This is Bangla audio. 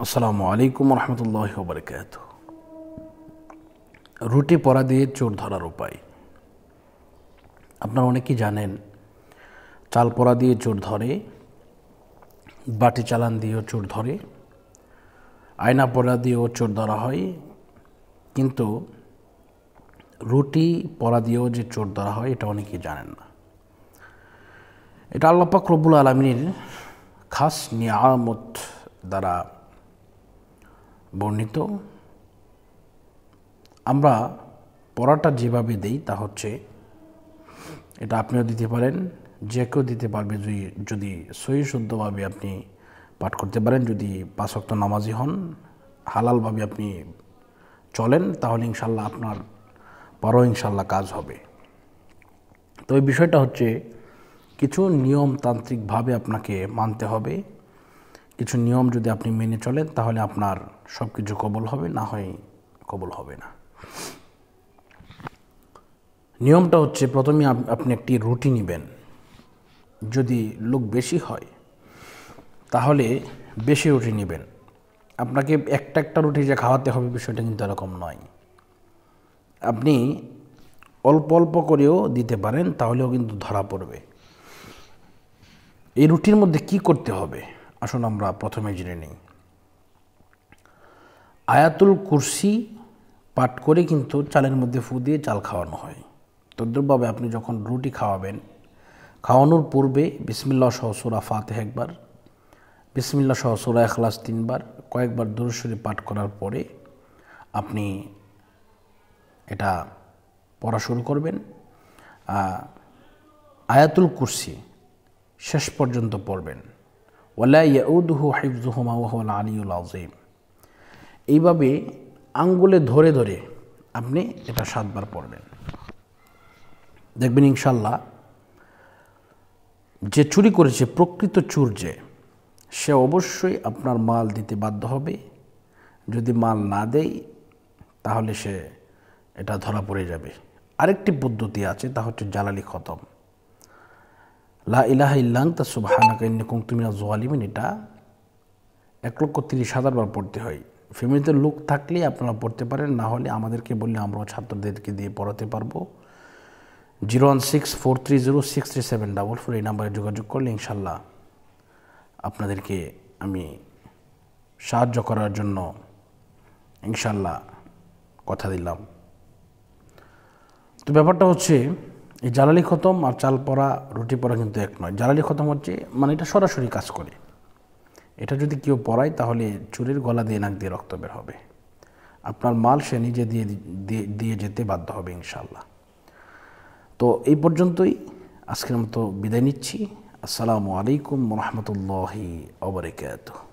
আসসালামু আলাইকুম রহমতুল্লাহি ওয়া বারাকাতুহু। রুটি পরা দিয়ে চোর ধরার উপায়। আপনারা অনেকেই জানেন, চাল পরা দিয়ে চোর ধরে, বাটি চালান দিয়েও চোর ধরে, আয়না পরা দিয়েও চোর ধরা হয়। কিন্তু রুটি পরা দিয়েও যে চোর ধরা হয় এটা অনেকেই জানেন না। এটা আল্লাহ পাক রব্বুল আলামিনের খাস নিয়ামত দ্বারা বর্ণিত। আমরা পড়াটা যেভাবে দেই তা হচ্ছে, এটা আপনিও দিতে পারেন, যে কেউ দিতে পারবে যদি সহি শুদ্ধভাবে আপনি পাঠ করতে পারেন, যদি 5 ওয়াক্ত নামাজি হন, হালালভাবে আপনি চলেন, তাহলে ইনশাল্লাহ আপনার পরও ইনশাল্লাহ কাজ হবে। তো এই বিষয়টা হচ্ছে, কিছু নিয়মতান্ত্রিকভাবে আপনাকে মানতে হবে। কিছু নিয়ম যদি আপনি মেনে চলেন তাহলে আপনার সব কিছু কবুল হবে, না হয় কবুল হবে না। নিয়মটা হচ্ছে, প্রথমে আপনি একটি রুটি নেবেন। যদি লোক বেশি হয় তাহলে বেশি রুটি নেবেন। আপনাকে একটা রুটি যে খাওয়াতে হবে বিষয়টা কিন্তু এরকম নয়। আপনি অল্প অল্প করেও দিতে পারেন, তাহলেও কিন্তু ধরা পড়বে। এই রুটির মধ্যে কি করতে হবে আসুন আমরা প্রথমে জেনে নিই। আয়াতুল কুরসি পাঠ করে কিন্তু চালের মধ্যে ফু দিয়ে চাল খাওয়ানো হয়। তদ্রুপভাবে আপনি যখন রুটি খাওয়াবেন, খাওয়ানোর পূর্বে বিসমিল্লাহ সহ সূরা ফাতিহা একবার, বিসমিল্লাহ সহ সূরা ইখলাস 3 বার, কয়েকবার দুরূদ শরীফ পাঠ করার পরে আপনি এটা পড়া শুরু করবেন। আয়াতুল কুরসি শেষ পর্যন্ত পড়বেন। ওয়ালা ইয়াউদুহু হিফযুহুমা ওয়া হুয়াল আলিয়্যুল আযীম। এইভাবে আঙ্গুলে ধরে ধরে আপনি এটা 7 বার পড়বেন। দেখবেন ইনশাল্লাহ যে চুরি করেছে, প্রকৃত চোর যে, সে অবশ্যই আপনার মাল দিতে বাধ্য হবে। যদি মাল না দেয় তাহলে সে এটা ধরা পড়ে যাবে। আরেকটি পদ্ধতি আছে, তা হচ্ছে জালালি খতম। লা ইলাহা ইল্লা আনতা সুবহানাকা ইন্নী কুনতু মিনাজ জালিমিন। এটা 1,30,000 বার পড়তে হয়। ফ্যামিলিতে লোক থাকলে আপনারা পড়তে পারেন, না হলে আমাদেরকে বললে আমরাও ছাত্রদেরকে দিয়ে পড়াতে পারবো। 01643063744 এই নাম্বারে যোগাযোগ করলে ইনশাল্লাহ আপনাদেরকে আমি সাহায্য করার জন্য ইনশাল্লাহ কথা দিলাম। তো ব্যাপারটা হচ্ছে, এই জালালি খতম আর চাল পরা রুটি পরা কিন্তু এক নয়। জালালি খতম হচ্ছে মানে এটা সরাসরি কাজ করে। এটা যদি কেউ পড়ায় তাহলে চুরির গলা দিয়ে নাক দিয়ে রক্ত বের হবে। আপনার মাল সে নিজে দিয়ে যেতে বাধ্য হবে ইনশাল্লাহ। তো এই পর্যন্তই আজকের মতো বিদায় নিচ্ছি। আসসালামু আলাইকুম রহমতুল্লাহি ওয়া বারাকাতুহু।